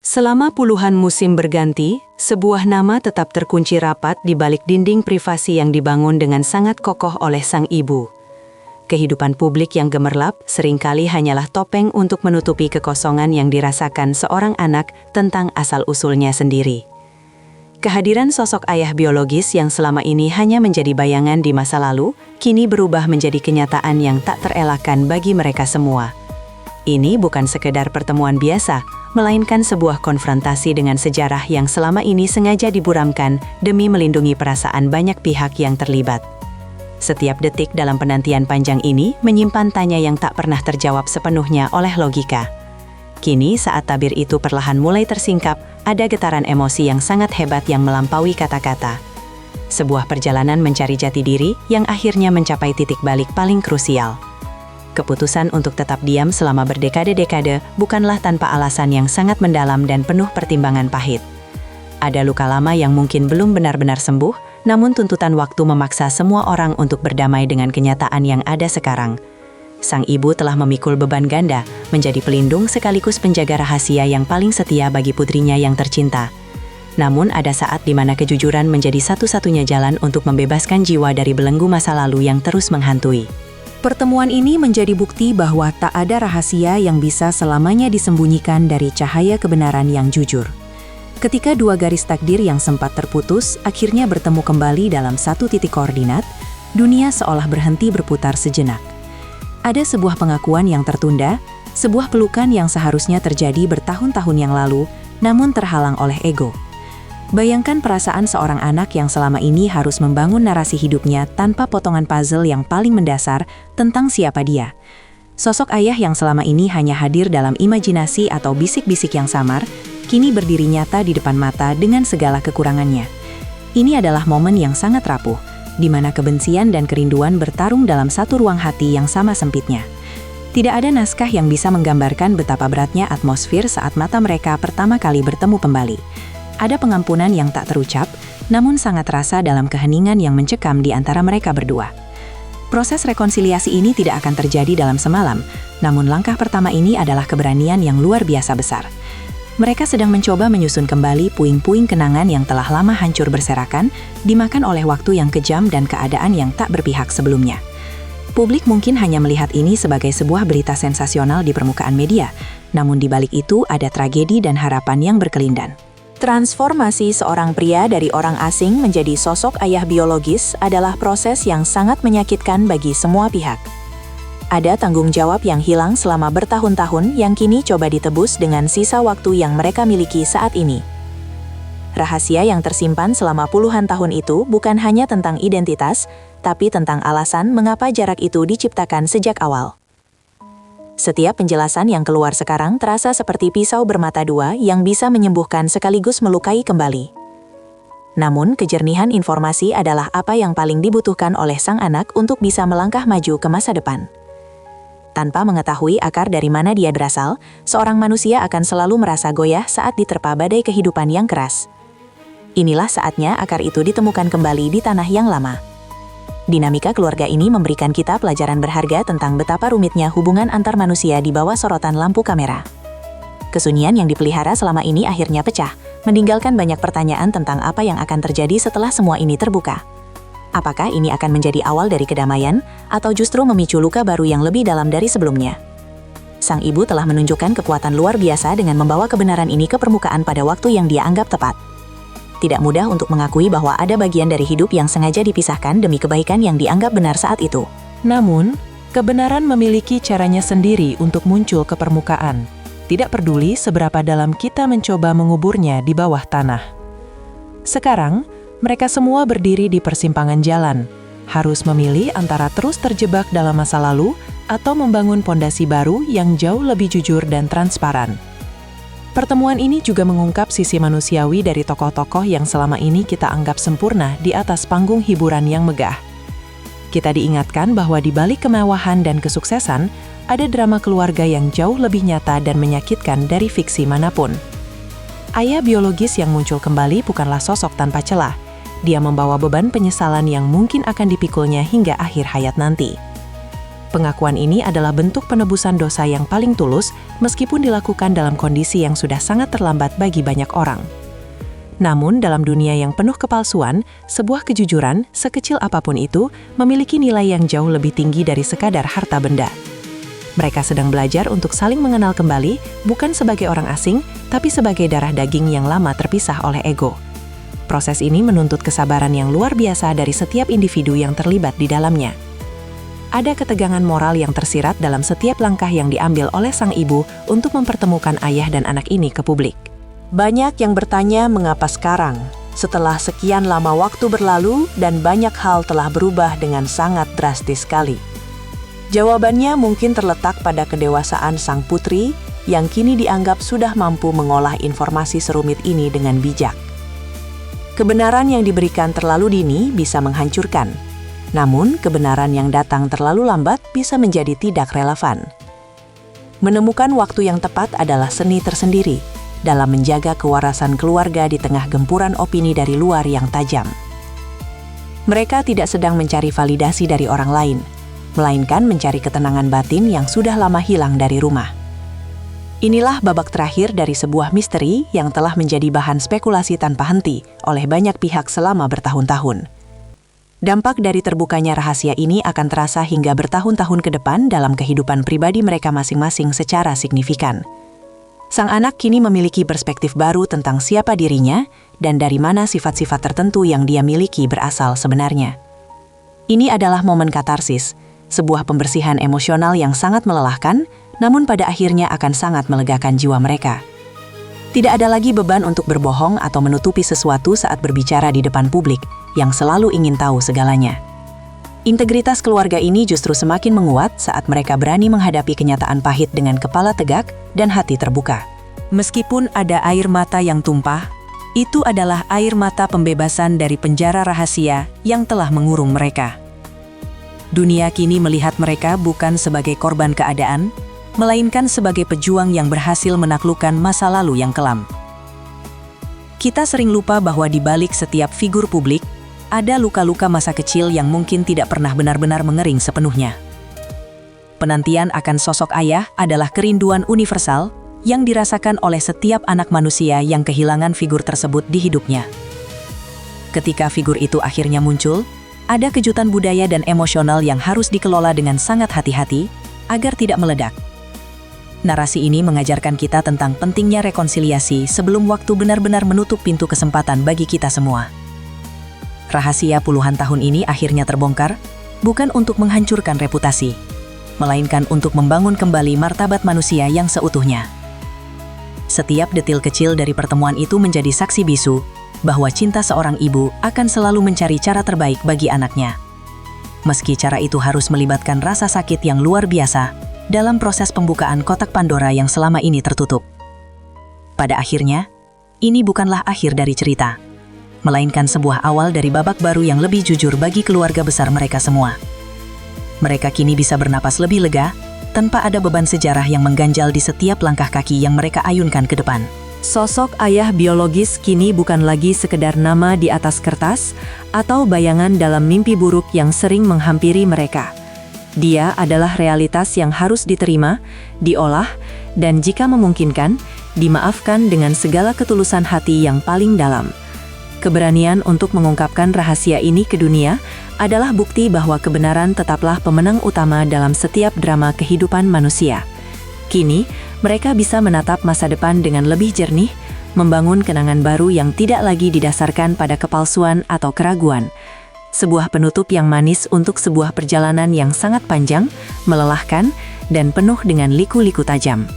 Selama puluhan musim berganti, sebuah nama tetap terkunci rapat di balik dinding privasi yang dibangun dengan sangat kokoh oleh sang ibu. Kehidupan publik yang gemerlap seringkali hanyalah topeng untuk menutupi kekosongan yang dirasakan seorang anak tentang asal-usulnya sendiri. Kehadiran sosok ayah biologis yang selama ini hanya menjadi bayangan di masa lalu, kini berubah menjadi kenyataan yang tak terelakkan bagi mereka semua. Ini bukan sekedar pertemuan biasa, melainkan sebuah konfrontasi dengan sejarah yang selama ini sengaja diburamkan demi melindungi perasaan banyak pihak yang terlibat. Setiap detik dalam penantian panjang ini menyimpan tanya yang tak pernah terjawab sepenuhnya oleh logika. Kini saat tabir itu perlahan mulai tersingkap, ada getaran emosi yang sangat hebat yang melampaui kata-kata. Sebuah perjalanan mencari jati diri yang akhirnya mencapai titik balik paling krusial. Keputusan untuk tetap diam selama berdekade-dekade bukanlah tanpa alasan yang sangat mendalam dan penuh pertimbangan pahit. Ada luka lama yang mungkin belum benar-benar sembuh, namun tuntutan waktu memaksa semua orang untuk berdamai dengan kenyataan yang ada sekarang. Sang ibu telah memikul beban ganda, menjadi pelindung sekaligus penjaga rahasia yang paling setia bagi putrinya yang tercinta. Namun ada saat di mana kejujuran menjadi satu-satunya jalan untuk membebaskan jiwa dari belenggu masa lalu yang terus menghantui. Pertemuan ini menjadi bukti bahwa tak ada rahasia yang bisa selamanya disembunyikan dari cahaya kebenaran yang jujur. Ketika dua garis takdir yang sempat terputus akhirnya bertemu kembali dalam satu titik koordinat, dunia seolah berhenti berputar sejenak. Ada sebuah pengakuan yang tertunda, sebuah pelukan yang seharusnya terjadi bertahun-tahun yang lalu, namun terhalang oleh ego. Bayangkan perasaan seorang anak yang selama ini harus membangun narasi hidupnya tanpa potongan puzzle yang paling mendasar tentang siapa dia. Sosok ayah yang selama ini hanya hadir dalam imajinasi atau bisik-bisik yang samar, kini berdiri nyata di depan mata dengan segala kekurangannya. Ini adalah momen yang sangat rapuh, di mana kebencian dan kerinduan bertarung dalam satu ruang hati yang sama sempitnya. Tidak ada naskah yang bisa menggambarkan betapa beratnya atmosfer saat mata mereka pertama kali bertemu kembali. Ada pengampunan yang tak terucap, namun sangat terasa dalam keheningan yang mencekam di antara mereka berdua. Proses rekonsiliasi ini tidak akan terjadi dalam semalam, namun langkah pertama ini adalah keberanian yang luar biasa besar. Mereka sedang mencoba menyusun kembali puing-puing kenangan yang telah lama hancur berserakan, dimakan oleh waktu yang kejam dan keadaan yang tak berpihak sebelumnya. Publik mungkin hanya melihat ini sebagai sebuah berita sensasional di permukaan media, namun di balik itu ada tragedi dan harapan yang berkelindan. Transformasi seorang pria dari orang asing menjadi sosok ayah biologis adalah proses yang sangat menyakitkan bagi semua pihak. Ada tanggung jawab yang hilang selama bertahun-tahun yang kini coba ditebus dengan sisa waktu yang mereka miliki saat ini. Rahasia yang tersimpan selama puluhan tahun itu bukan hanya tentang identitas, tapi tentang alasan mengapa jarak itu diciptakan sejak awal. Setiap penjelasan yang keluar sekarang terasa seperti pisau bermata dua yang bisa menyembuhkan sekaligus melukai kembali. Namun, kejernihan informasi adalah apa yang paling dibutuhkan oleh sang anak untuk bisa melangkah maju ke masa depan. Tanpa mengetahui akar dari mana dia berasal, seorang manusia akan selalu merasa goyah saat diterpa badai kehidupan yang keras. Inilah saatnya akar itu ditemukan kembali di tanah yang lama. Dinamika keluarga ini memberikan kita pelajaran berharga tentang betapa rumitnya hubungan antar manusia di bawah sorotan lampu kamera. Kesunyian yang dipelihara selama ini akhirnya pecah, meninggalkan banyak pertanyaan tentang apa yang akan terjadi setelah semua ini terbuka. Apakah ini akan menjadi awal dari kedamaian, atau justru memicu luka baru yang lebih dalam dari sebelumnya? Sang ibu telah menunjukkan kekuatan luar biasa dengan membawa kebenaran ini ke permukaan pada waktu yang dia anggap tepat. Tidak mudah untuk mengakui bahwa ada bagian dari hidup yang sengaja dipisahkan demi kebaikan yang dianggap benar saat itu. Namun, kebenaran memiliki caranya sendiri untuk muncul ke permukaan. Tidak peduli seberapa dalam kita mencoba menguburnya di bawah tanah. Sekarang, mereka semua berdiri di persimpangan jalan, harus memilih antara terus terjebak dalam masa lalu atau membangun pondasi baru yang jauh lebih jujur dan transparan. Pertemuan ini juga mengungkap sisi manusiawi dari tokoh-tokoh yang selama ini kita anggap sempurna di atas panggung hiburan yang megah. Kita diingatkan bahwa di balik kemewahan dan kesuksesan, ada drama keluarga yang jauh lebih nyata dan menyakitkan dari fiksi manapun. Ayah biologis yang muncul kembali bukanlah sosok tanpa celah. Dia membawa beban penyesalan yang mungkin akan dipikulnya hingga akhir hayat nanti. Pengakuan ini adalah bentuk penebusan dosa yang paling tulus meskipun dilakukan dalam kondisi yang sudah sangat terlambat bagi banyak orang. Namun, dalam dunia yang penuh kepalsuan, sebuah kejujuran, sekecil apapun itu, memiliki nilai yang jauh lebih tinggi dari sekadar harta benda. Mereka sedang belajar untuk saling mengenal kembali, bukan sebagai orang asing, tapi sebagai darah daging yang lama terpisah oleh ego. Proses ini menuntut kesabaran yang luar biasa dari setiap individu yang terlibat di dalamnya. Ada ketegangan moral yang tersirat dalam setiap langkah yang diambil oleh sang ibu untuk mempertemukan ayah dan anak ini ke publik. Banyak yang bertanya mengapa sekarang, setelah sekian lama waktu berlalu dan banyak hal telah berubah dengan sangat drastis sekali. Jawabannya mungkin terletak pada kedewasaan sang putri yang kini dianggap sudah mampu mengolah informasi serumit ini dengan bijak. Kebenaran yang diberikan terlalu dini bisa menghancurkan, namun kebenaran yang datang terlalu lambat bisa menjadi tidak relevan. Menemukan waktu yang tepat adalah seni tersendiri dalam menjaga kewarasan keluarga di tengah gempuran opini dari luar yang tajam. Mereka tidak sedang mencari validasi dari orang lain, melainkan mencari ketenangan batin yang sudah lama hilang dari rumah. Inilah babak terakhir dari sebuah misteri yang telah menjadi bahan spekulasi tanpa henti oleh banyak pihak selama bertahun-tahun. Dampak dari terbukanya rahasia ini akan terasa hingga bertahun-tahun ke depan dalam kehidupan pribadi mereka masing-masing secara signifikan. Sang anak kini memiliki perspektif baru tentang siapa dirinya dan dari mana sifat-sifat tertentu yang dia miliki berasal sebenarnya. Ini adalah momen katarsis, sebuah pembersihan emosional yang sangat melelahkan, namun pada akhirnya akan sangat melegakan jiwa mereka. Tidak ada lagi beban untuk berbohong atau menutupi sesuatu saat berbicara di depan publik yang selalu ingin tahu segalanya. Integritas keluarga ini justru semakin menguat saat mereka berani menghadapi kenyataan pahit dengan kepala tegak dan hati terbuka. Meskipun ada air mata yang tumpah, itu adalah air mata pembebasan dari penjara rahasia yang telah mengurung mereka. Dunia kini melihat mereka bukan sebagai korban keadaan, melainkan sebagai pejuang yang berhasil menaklukkan masa lalu yang kelam. Kita sering lupa bahwa di balik setiap figur publik, ada luka-luka masa kecil yang mungkin tidak pernah benar-benar mengering sepenuhnya. Penantian akan sosok ayah adalah kerinduan universal yang dirasakan oleh setiap anak manusia yang kehilangan figur tersebut di hidupnya. Ketika figur itu akhirnya muncul, ada kejutan budaya dan emosional yang harus dikelola dengan sangat hati-hati agar tidak meledak. Narasi ini mengajarkan kita tentang pentingnya rekonsiliasi sebelum waktu benar-benar menutup pintu kesempatan bagi kita semua. Rahasia puluhan tahun ini akhirnya terbongkar, bukan untuk menghancurkan reputasi, melainkan untuk membangun kembali martabat manusia yang seutuhnya. Setiap detil kecil dari pertemuan itu menjadi saksi bisu bahwa cinta seorang ibu akan selalu mencari cara terbaik bagi anaknya. Meski cara itu harus melibatkan rasa sakit yang luar biasa dalam proses pembukaan kotak Pandora yang selama ini tertutup. Pada akhirnya, ini bukanlah akhir dari cerita, melainkan sebuah awal dari babak baru yang lebih jujur bagi keluarga besar mereka semua. Mereka kini bisa bernapas lebih lega, tanpa ada beban sejarah yang mengganjal di setiap langkah kaki yang mereka ayunkan ke depan. Sosok ayah biologis kini bukan lagi sekedar nama di atas kertas atau bayangan dalam mimpi buruk yang sering menghampiri mereka. Dia adalah realitas yang harus diterima, diolah, dan jika memungkinkan, dimaafkan dengan segala ketulusan hati yang paling dalam. Keberanian untuk mengungkapkan rahasia ini ke dunia adalah bukti bahwa kebenaran tetaplah pemenang utama dalam setiap drama kehidupan manusia. Kini, mereka bisa menatap masa depan dengan lebih jernih, membangun kenangan baru yang tidak lagi didasarkan pada kepalsuan atau keraguan. Sebuah penutup yang manis untuk sebuah perjalanan yang sangat panjang, melelahkan, dan penuh dengan liku-liku tajam.